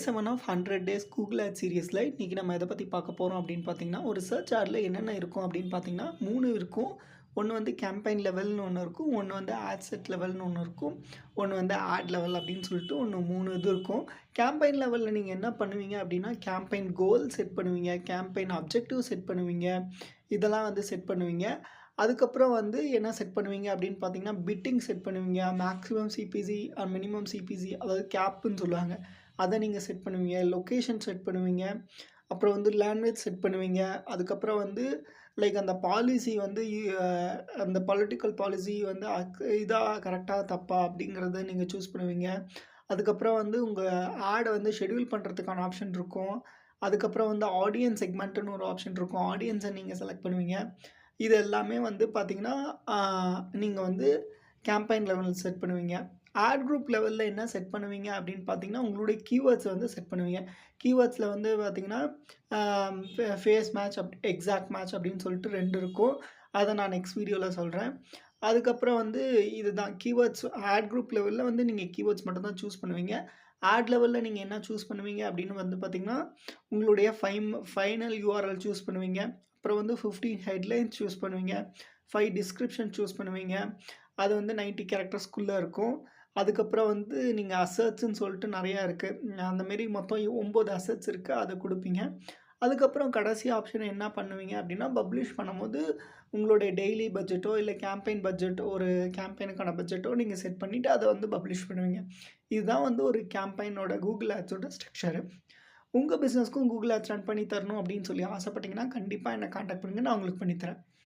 7 of 100 days Google add சீரிஸில் இன்றைக்கி நம்ம எதை பற்றி பார்க்க போகிறோம் அப்படின்னு பார்த்தீங்கன்னா, ஒரு சர்ச் ஆடில் என்னென்ன இருக்கும் அப்படின்னு பார்த்தீங்கன்னா 3 இருக்கும். ஒன்று வந்து கேம்பெயின் லெவல்னு ஒன்று இருக்கும், ஒன்று வந்து ஆட் செட் லெவல்னு ஒன்று இருக்கும், ஒன்று வந்து ஆட் லெவல் அப்படின்னு சொல்லிட்டு ஒன்று 3 இது இருக்கும். கேம்பெயின் லெவலில் நீங்கள் என்ன பண்ணுவீங்க அப்படின்னா, கேம்பெயின் கோல் செட் பண்ணுவீங்க, கேம்பெயின் அப்ஜெக்டிவ் செட் பண்ணுவீங்க, இதெல்லாம் வந்து செட் பண்ணுவீங்க. அதுக்கப்புறம் வந்து என்ன செட் பண்ணுவீங்க அப்படின்னு பார்த்தீங்கன்னா, பிட்டிங் செட் பண்ணுவீங்க, மேக்ஸிமம் சிபிசி மினிமம் சிபிசி அதாவது கேப்புன்னு சொல்லுவாங்க, அதை நீங்கள் செட் பண்ணுவீங்க, லொக்கேஷன் செட் பண்ணுவீங்க, அப்புறம் வந்து லாங்குவேஜ் செட் பண்ணுவீங்க. அதுக்கப்புறம் வந்து லைக் அந்த பாலிசி வந்து அந்த பொலிட்டிக்கல் பாலிசி வந்து இதாக கரெக்டாக தப்பா அப்படிங்கிறத நீங்கள் சூஸ் பண்ணுவீங்க. அதுக்கப்புறம் வந்து உங்கள் ஆடை வந்து ஷெட்யூல் பண்ணுறதுக்கான ஆப்ஷன் இருக்கும். அதுக்கப்புறம் வந்து ஆடியன்ஸ் செக்மெண்ட்டுன்னு ஒரு ஆப்ஷன் இருக்கும். ஆடியன்ஸை நீங்கள் செலக்ட் பண்ணுவீங்க. இது எல்லாமே வந்து பார்த்தீங்கன்னா, நீங்கள் வந்து கேம்பெயின் லெவலில் செட் பண்ணுவீங்க. ஆட் குரூப் லெவலில் என்ன செட் பண்ணுவீங்க அப்படின்னு பார்த்தீங்கன்னா, உங்களுடைய கீவேர்ட்ஸை வந்து செட் பண்ணுவீங்க. கீவேர்ட்ஸில் வந்து பார்த்தீங்கன்னா, ஃபேஸ் மேட்ச் எக்ஸாக்ட் மேட்ச் அப்படின்னு சொல்லிட்டு 2 இருக்கும். அதை நான் நெக்ஸ்ட் வீடியோவில் சொல்கிறேன். அதுக்கப்புறம் வந்து இதுதான் கீவேர்ட்ஸ். ஆட் குரூப் லெவலில் வந்து நீங்கள் கீவேர்ட்ஸ் மட்டும் தான் சூஸ் பண்ணுவீங்க. ஆட் லெவலில் நீங்கள் என்ன சூஸ் பண்ணுவீங்க அப்படின்னு வந்து பார்த்தீங்கன்னா, உங்களுடைய ஃபைனல் யூஆர்எல் சூஸ் பண்ணுவீங்க. அப்புறம் வந்து 15 ஹெட்லைன்ஸ் சூஸ் பண்ணுவீங்க, 5 டிஸ்கிரிப்ஷன் சூஸ் பண்ணுவீங்க. அது வந்து 90 கேரக்டர்ஸ்க்குள்ளே இருக்கும். அதுக்கப்புறம் வந்து நீங்கள் அசட்ஸ்ன்னு சொல்லிட்டு நிறையா இருக்குது. அந்தமாரி மொத்தம் 9 அசட்ஸ் இருக்குது, அதை கொடுப்பீங்க. அதுக்கப்புறம் கடைசி ஆப்ஷன் என்ன பண்ணுவீங்க அப்படின்னா, பப்ளிஷ் பண்ணும்போது உங்களுடைய டெய்லி பட்ஜெட்டோ இல்லை கேம்பெயின் பட்ஜெட்டோ ஒரு கேம்பெயினுக்கான பட்ஜெட்டோ நீங்கள் செட் பண்ணிவிட்டு அதை வந்து பப்ளிஷ் பண்ணுவீங்க. இதுதான் வந்து ஒரு கேம்பெயினோட கூகுள் ஆட்ஸோட ஸ்ட்ரக்சரு. உங்கள் பிஸ்னஸ்க்கும் கூகுள் ஆட்ஸ் ரன் பண்ணி தரணும் அப்படின்னு சொல்லி ஆசைப்பட்டீங்கன்னா, கண்டிப்பாக என்னை கான்டாக்ட் பண்ணுங்கள், நான் உங்களுக்கு பண்ணித்தரேன்.